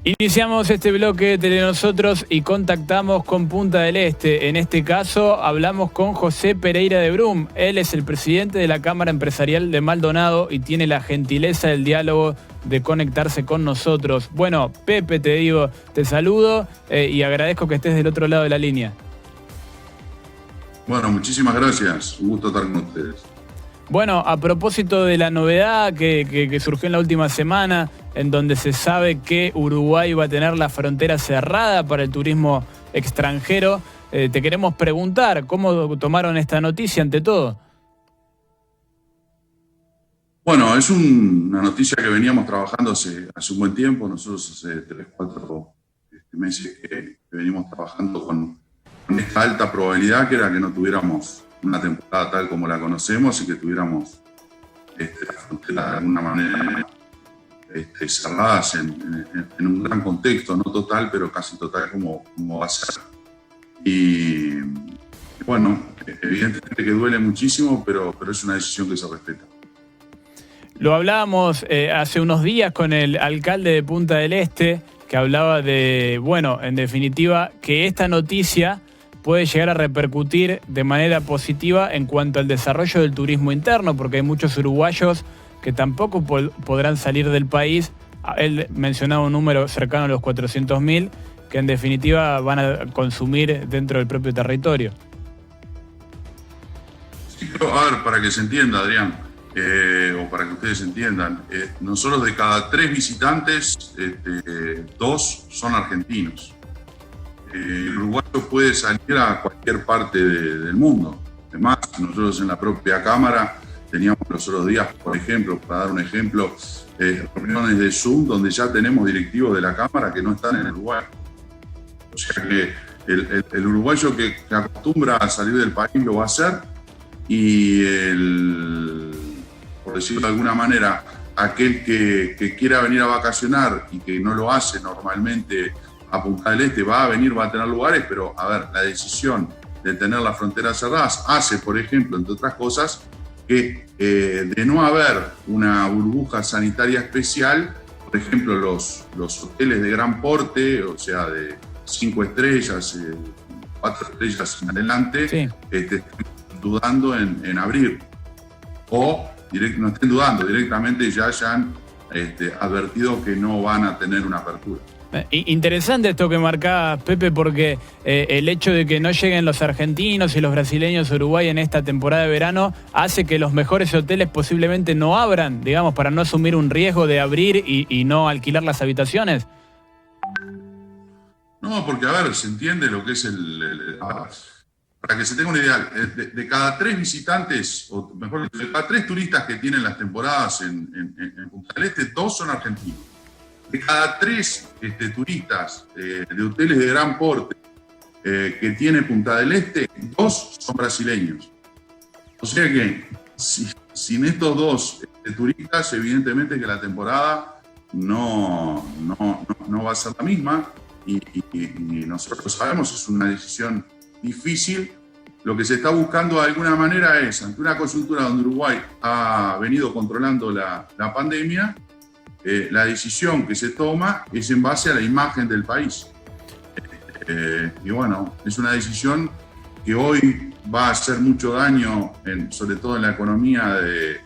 Iniciamos este bloque de Telenosotros y contactamos con Punta del Este. En este caso hablamos con José Pereira de Brum. Él es el presidente de la Cámara Empresarial de Maldonado y tiene la gentileza del diálogo de conectarse con nosotros. Bueno, Pepe, te saludo y agradezco que estés del otro lado de la línea. Bueno, muchísimas gracias. Un gusto estar con ustedes. Bueno, a propósito de la novedad que surgió en la última semana, en donde se sabe que Uruguay va a tener la frontera cerrada para el turismo extranjero, te queremos preguntar, ¿cómo tomaron esta noticia ante todo? Bueno, es una noticia que veníamos trabajando hace un buen tiempo. Nosotros hace 3, 4 meses que venimos trabajando con esta alta probabilidad que era que no tuviéramos una temporada tal como la conocemos y que tuviéramos la frontera de alguna manera cerradas en un gran contexto, no total, pero casi total como va a ser. Y bueno, evidentemente que duele muchísimo, pero es una decisión que se respeta. Lo hablábamos hace unos días con el alcalde de Punta del Este, que hablaba de, bueno, en definitiva, que esta noticia puede llegar a repercutir de manera positiva en cuanto al desarrollo del turismo interno, porque hay muchos uruguayos que tampoco podrán salir del país. Él mencionaba un número cercano a los 400.000, que en definitiva van a consumir dentro del propio territorio. Sí, pero, a ver, para que se entienda, Adrián, o para que ustedes entiendan, nosotros de cada 3 visitantes, 2 son argentinos. El uruguayo puede salir a cualquier parte del mundo. Además, nosotros en la propia Cámara teníamos los otros días, por ejemplo, para dar un ejemplo, reuniones de Zoom donde ya tenemos directivos de la Cámara que no están en Uruguay. O sea que el uruguayo que acostumbra a salir del país lo va a hacer y por decirlo de alguna manera, aquel que quiera venir a vacacionar y que no lo hace normalmente a Punta del Este va a tener lugares, pero a ver, la decisión de tener las fronteras cerradas hace, por ejemplo, entre otras cosas, que de no haber una burbuja sanitaria especial, por ejemplo, los hoteles de gran porte, o sea, de 5 estrellas, 4 estrellas en adelante, sí, estén dudando en abrir. O no estén dudando, directamente ya han advertido que no van a tener una apertura. Interesante esto que marcaba Pepe, porque el hecho de que no lleguen los argentinos y los brasileños a Uruguay en esta temporada de verano hace que los mejores hoteles posiblemente no abran, digamos, para no asumir un riesgo de abrir y no alquilar las habitaciones. No, porque a ver, se entiende lo que es para que se tenga una idea, de cada 3 visitantes, o mejor dicho, de cada 3 turistas que tienen las temporadas en Punta del Este, 2 son argentinos. De cada 3 turistas de hoteles de gran porte que tiene Punta del Este, 2 son brasileños. O sea que sin estos 2 turistas, evidentemente que la temporada no va a ser la misma y nosotros sabemos, es una decisión difícil. Lo que se está buscando de alguna manera es, ante una coyuntura donde Uruguay ha venido controlando la pandemia, la decisión que se toma es en base a la imagen del país. Y bueno, es una decisión que hoy va a hacer mucho daño, sobre todo en la economía de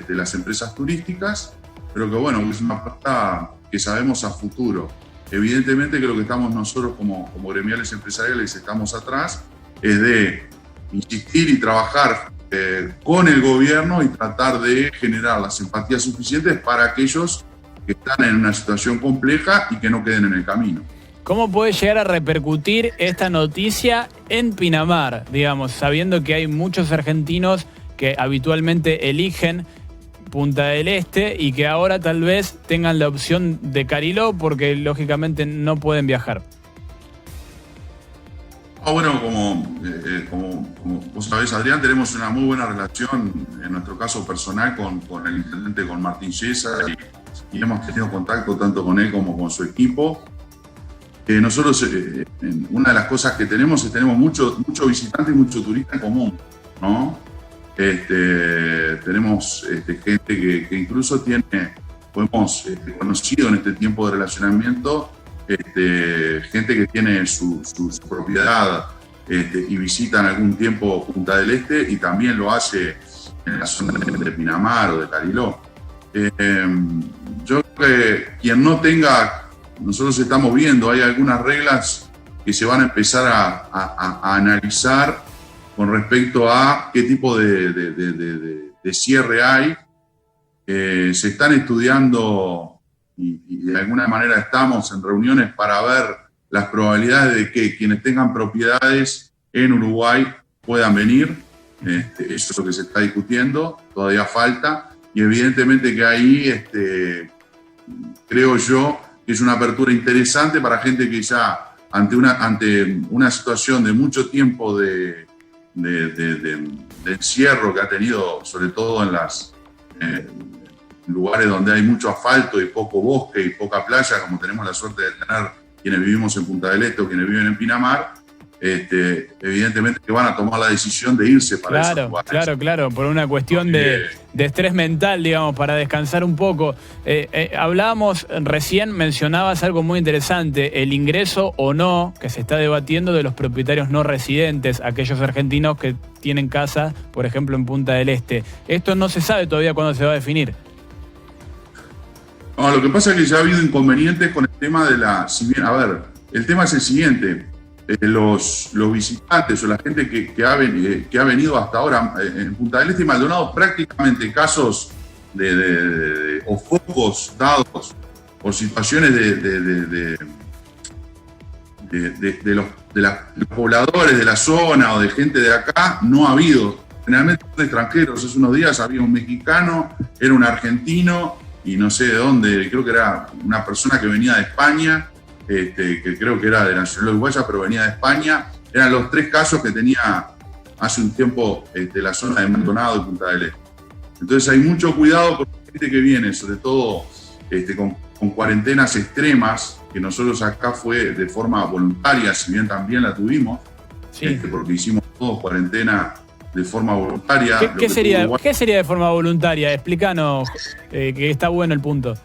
las empresas turísticas, pero que bueno, es una apuesta que sabemos a futuro. Evidentemente que lo que estamos nosotros como gremiales empresariales estamos atrás es de insistir y trabajar con el gobierno y tratar de generar las empatías suficientes para aquellos que están en una situación compleja y que no queden en el camino. ¿Cómo puede llegar a repercutir esta noticia en Pinamar, digamos, sabiendo que hay muchos argentinos que habitualmente eligen Punta del Este y que ahora tal vez tengan la opción de Cariló porque lógicamente no pueden viajar? Bueno, como vos sabés, Adrián, tenemos una muy buena relación, en nuestro caso personal, con el intendente, con Martín Yesa, y hemos tenido contacto tanto con él como con su equipo. Nosotros, una de las cosas que tenemos es tenemos mucho visitante y mucho turista en común, ¿no? Tenemos gente que incluso tiene hemos conocido en este tiempo de relacionamiento gente que tiene su propiedad y visita en algún tiempo Punta del Este y también lo hace en la zona de Pinamar o de Cariló. Yo creo que quien no tenga, nosotros estamos viendo, hay algunas reglas que se van a empezar a analizar con respecto a qué tipo de cierre hay. Se están estudiando y de alguna manera estamos en reuniones para ver las probabilidades de que quienes tengan propiedades en Uruguay puedan venir. Eso es lo que se está discutiendo, todavía falta. Y evidentemente que ahí creo yo que es una apertura interesante para gente que ya ante una situación de mucho tiempo de encierro que ha tenido, sobre todo en las lugares donde hay mucho asfalto y poco bosque y poca playa, como tenemos la suerte de tener quienes vivimos en Punta del Este o quienes viven en Pinamar, evidentemente que van a tomar la decisión de irse para esos lugares. Claro, por una cuestión de estrés mental, digamos, para descansar un poco. Hablábamos recién, mencionabas algo muy interesante, el ingreso o no que se está debatiendo de los propietarios no residentes, aquellos argentinos que tienen casa, por ejemplo, en Punta del Este. Esto no se sabe todavía cuándo se va a definir. No, lo que pasa es que ya ha habido inconvenientes con el tema de el tema es el siguiente. Los visitantes o la gente que ha venido hasta ahora en Punta del Este y Maldonado, prácticamente casos o focos dados por situaciones de los pobladores de la zona o de gente de acá, no ha habido. Generalmente son extranjeros. Hace unos días había un mexicano, era un argentino y no sé de dónde, creo que era una persona que venía de España, que creo que era de nacionalidad uruguaya, pero venía de España. Eran los 3 casos que tenía hace un tiempo la zona de Maldonado y Punta del Este. Entonces hay mucho cuidado con la gente que viene, sobre todo con cuarentenas extremas, que nosotros acá fue de forma voluntaria, si bien también la tuvimos, sí. Porque hicimos todos cuarentena de forma voluntaria. ¿Qué sería de forma voluntaria? Explícanos, que está bueno el punto.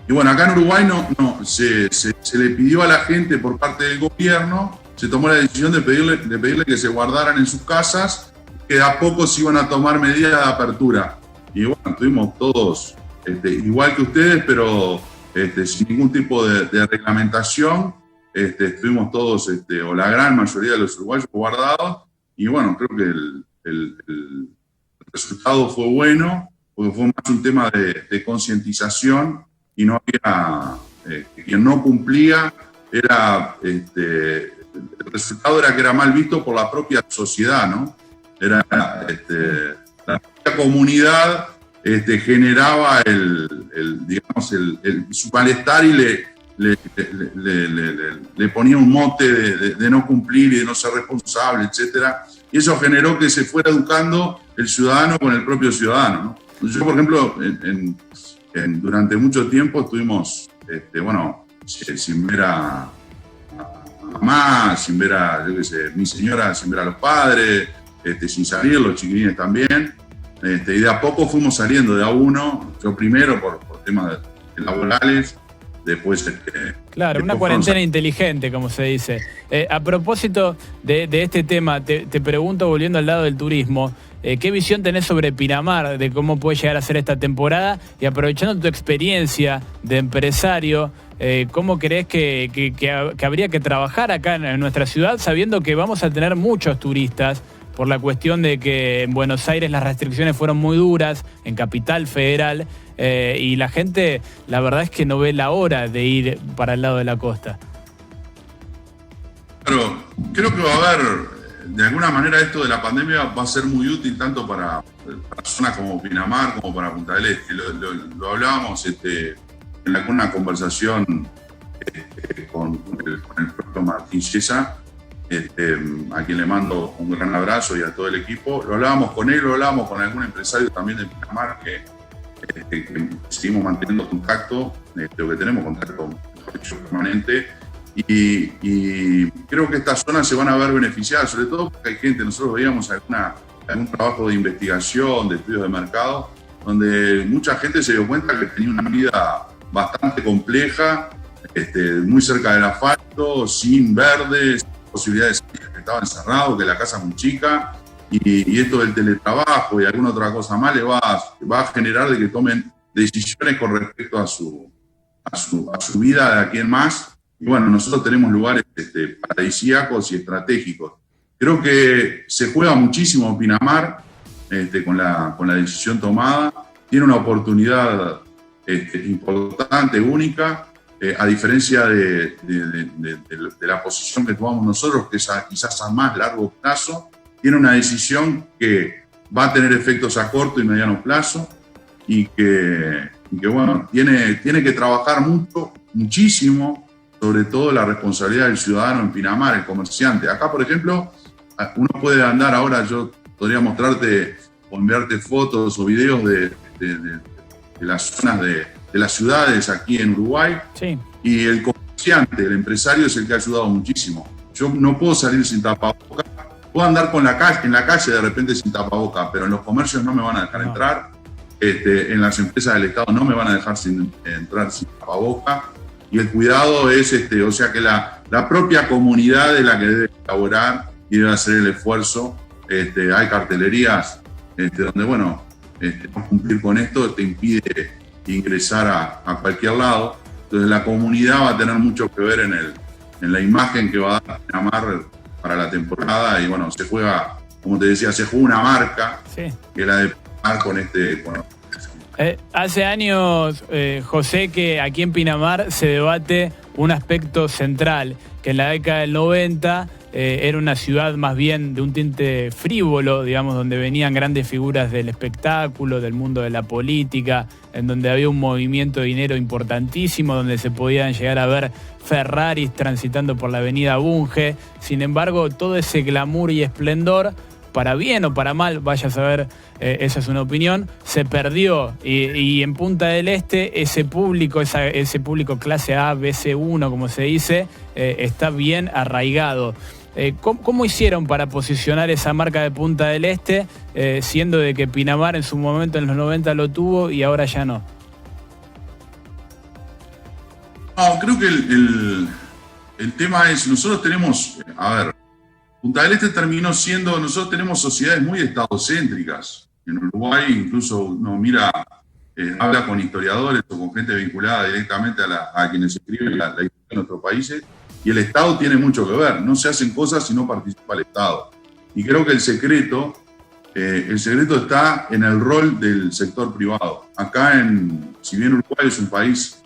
Y bueno, acá en Uruguay se le pidió a la gente por parte del gobierno, se tomó la decisión de pedirle que se guardaran en sus casas, que de a poco se iban a tomar medidas de apertura. Y bueno, estuvimos todos igual que ustedes, pero sin ningún tipo de reglamentación. Estuvimos todos, o la gran mayoría de los uruguayos, guardados. Y bueno, creo que el resultado fue bueno, porque fue más un tema de concientización y no había, quien no cumplía, el resultado era que era mal visto por la propia sociedad, ¿no? Era, la propia comunidad generaba su malestar y le ponía un mote de no cumplir y de no ser responsable, etc. Y eso generó que se fuera educando el ciudadano con el propio ciudadano, ¿no? Yo, por ejemplo, durante mucho tiempo estuvimos, sin ver a mamá, sin ver a, mi señora, sin ver a los padres, sin salir, los chiquilines también. Y de a poco fuimos saliendo de a uno, yo primero por temas laborales, después... Claro, una cuarentena inteligente, como se dice. A propósito de este tema, te pregunto, volviendo al lado del turismo, ¿qué visión tenés sobre Pinamar, de cómo puede llegar a ser esta temporada? Y aprovechando tu experiencia de empresario, ¿cómo crees que habría que trabajar acá en nuestra ciudad, sabiendo que vamos a tener muchos turistas, por la cuestión de que en Buenos Aires las restricciones fueron muy duras, en Capital Federal, y la gente, la verdad es que no ve la hora de ir para el lado de la costa? Claro, creo que va a haber, de alguna manera esto de la pandemia va a ser muy útil tanto para zonas como Pinamar como para Punta del Este. Lo hablábamos en alguna conversación con el propio Martín Chiesa, a quien le mando un gran abrazo y a todo el equipo. Lo hablábamos con él, lo hablábamos con algún empresario también de Pinamar que seguimos manteniendo contacto, o que tenemos contacto permanente, y creo que estas zonas se van a ver beneficiadas, sobre todo porque hay gente, nosotros veíamos algún trabajo de investigación, de estudios de mercado, donde mucha gente se dio cuenta que tenía una vida bastante compleja, muy cerca del asfalto, sin verdes, sin posibilidades de salir, que estaba encerrado, que la casa es muy chica, y esto del teletrabajo y alguna otra cosa más le va a generar de que tomen decisiones con respecto a su vida de aquí en más. Y bueno, nosotros tenemos lugares paradisíacos y estratégicos. Creo que se juega muchísimo Pinamar con la decisión tomada. Tiene una oportunidad importante, única, a diferencia de la posición que tomamos nosotros, que es quizás a más largo plazo. Tiene una decisión que va a tener efectos a corto y mediano plazo y que bueno, tiene que trabajar muchísimo, sobre todo la responsabilidad del ciudadano en Pinamar, el comerciante. Acá, por ejemplo, uno puede andar ahora, yo podría mostrarte o enviarte fotos o videos de las zonas de las ciudades aquí en Uruguay. Sí. Y el comerciante, el empresario es el que ha ayudado muchísimo. Yo no puedo salir sin tapabocas, puedo andar en la calle de repente sin tapabocas, pero en los comercios no me van a dejar entrar, en las empresas del Estado no me van a dejar entrar sin tapabocas, y el cuidado es, o sea que la propia comunidad es la que debe colaborar y debe hacer el esfuerzo. Hay cartelerías donde, bueno, no cumplir con esto te impide ingresar a cualquier lado. Entonces la comunidad va a tener mucho que ver en la imagen que va a dar Pinamar para la temporada. Y bueno, se juega, como te decía, se juega una marca, sí, que es la de Pinamar con hace años, José, que aquí en Pinamar se debate un aspecto central, que en la década del 90 era una ciudad más bien de un tinte frívolo, digamos, donde venían grandes figuras del espectáculo, del mundo de la política, en donde había un movimiento de dinero importantísimo, donde se podían llegar a ver Ferraris transitando por la avenida Bunge. Sin embargo, todo ese glamour y esplendor, para bien o para mal, vaya a saber, esa es una opinión, se perdió. Y en Punta del Este ese público clase A, BC1, como se dice, está bien arraigado. ¿Cómo hicieron para posicionar esa marca de Punta del Este, siendo de que Pinamar en su momento en los 90 lo tuvo y ahora ya no? No, creo que el tema es, nosotros tenemos, Punta del Este terminó siendo, nosotros tenemos sociedades muy estadocéntricas. En Uruguay incluso uno mira, habla con historiadores o con gente vinculada directamente a quienes escriben la historia de nuestros países, y el Estado tiene mucho que ver. No se hacen cosas si no participa el Estado. Y creo que el secreto está en el rol del sector privado. Acá, si bien Uruguay es un país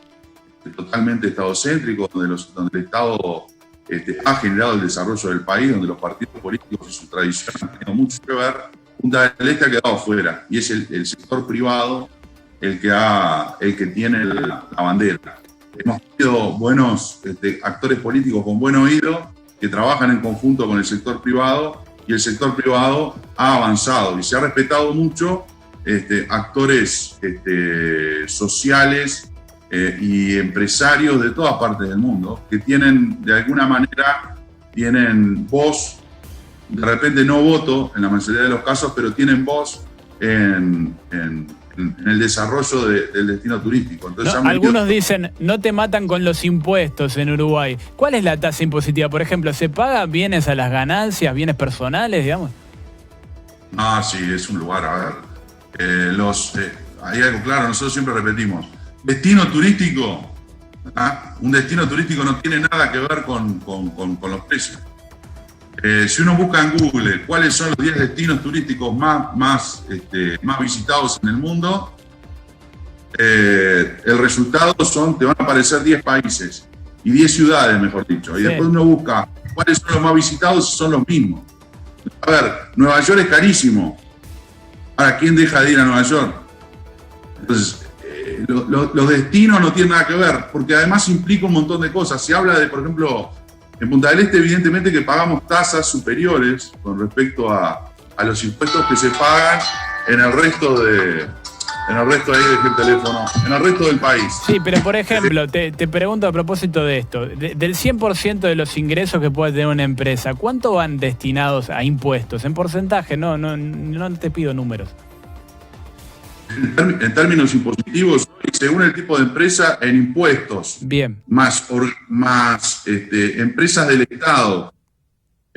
totalmente estadocéntrico, donde el Estado ha generado el desarrollo del país, donde los partidos políticos y su tradición han tenido mucho que ver, Punta del Este ha quedado fuera, y es el sector privado el que tiene la bandera. Hemos tenido buenos actores políticos con buen oído que trabajan en conjunto con el sector privado, y el sector privado ha avanzado y se ha respetado mucho actores sociales y empresarios de todas partes del mundo que tienen, de alguna manera, tienen voz, de repente no voto en la mayoría de los casos, pero tienen voz en el desarrollo del destino turístico. Entonces, algunos dicen, no te matan con los impuestos en Uruguay. ¿Cuál es la tasa impositiva? Por ejemplo, ¿se paga bienes a las ganancias, bienes personales, digamos? Sí, es un lugar, hay algo claro, nosotros siempre repetimos, destino turístico, un destino turístico no tiene nada que ver con los precios. Si uno busca en Google cuáles son los 10 destinos turísticos más visitados en el mundo, el resultado te van a aparecer 10 países y 10 ciudades, mejor dicho. Y después uno busca cuáles son los más visitados y son los mismos. A ver, Nueva York es carísimo. Ahora, ¿quién deja de ir a Nueva York? Entonces, los destinos no tienen nada que ver, porque además implica un montón de cosas. Se habla de, por ejemplo, en Punta del Este, evidentemente que pagamos tasas superiores con respecto a los impuestos que se pagan en el resto del país. Sí, pero por ejemplo, te pregunto a propósito de esto, del 100% de los ingresos que puede tener una empresa, ¿cuánto van destinados a impuestos? En porcentaje, no te pido números. En términos impositivos, según el tipo de empresa, en impuestos, Bien. más empresas del Estado,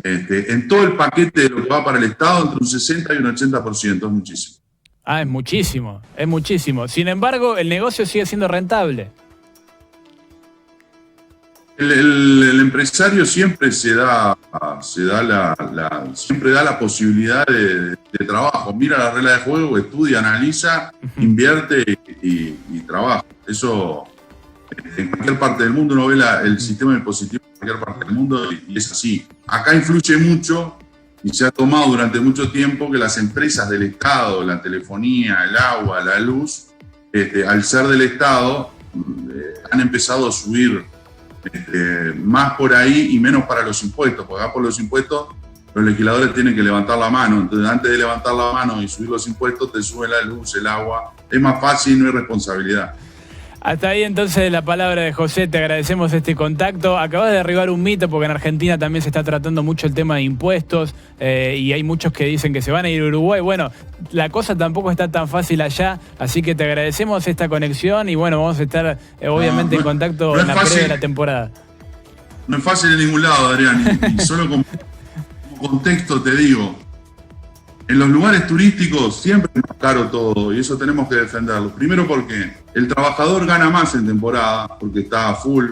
en todo el paquete de lo que va para el Estado, entre un 60 y un 80%, es muchísimo. Ah, es muchísimo, es muchísimo. Sin embargo, el negocio sigue siendo rentable. El empresario siempre siempre da la posibilidad de trabajo. Mira la regla de juego, estudia, analiza, invierte y trabaja. Eso en cualquier parte del mundo uno ve el sistema impositivo en cualquier parte del mundo y es así. Acá influye mucho y se ha tomado durante mucho tiempo que las empresas del Estado, la telefonía, el agua, la luz, al ser del Estado, han empezado a subir más por ahí y menos para los impuestos, porque acá por los impuestos los legisladores tienen que levantar la mano, entonces antes de levantar la mano y subir los impuestos te sube la luz, el agua, es más fácil, no hay responsabilidad. Hasta ahí entonces la palabra de José, te agradecemos este contacto. Acabas de derribar un mito porque en Argentina también se está tratando mucho el tema de impuestos y hay muchos que dicen que se van a ir a Uruguay. Bueno, la cosa tampoco está tan fácil allá, así que te agradecemos esta conexión y bueno, vamos a estar obviamente en contacto en la previa de la temporada. No es fácil en ningún lado, Adrián, y solo como contexto te digo, en los lugares turísticos siempre es más caro todo y eso tenemos que defenderlo. Primero porque el trabajador gana más en temporada, porque está a full.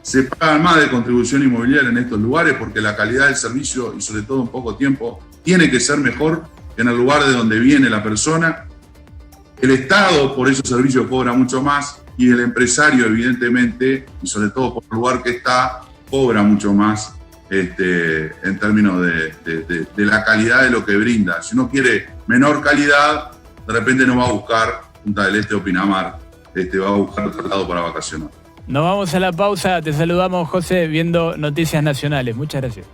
Se paga más de contribución inmobiliaria en estos lugares porque la calidad del servicio y sobre todo en poco tiempo tiene que ser mejor que en el lugar de donde viene la persona. El Estado por esos servicios cobra mucho más y el empresario evidentemente y sobre todo por el lugar que está cobra mucho más. En términos de la calidad de lo que brinda. Si uno quiere menor calidad, de repente no va a buscar Punta del Este o Pinamar, va a buscar otro lado para vacacionar. Nos vamos a la pausa, te saludamos José viendo Noticias Nacionales. Muchas gracias.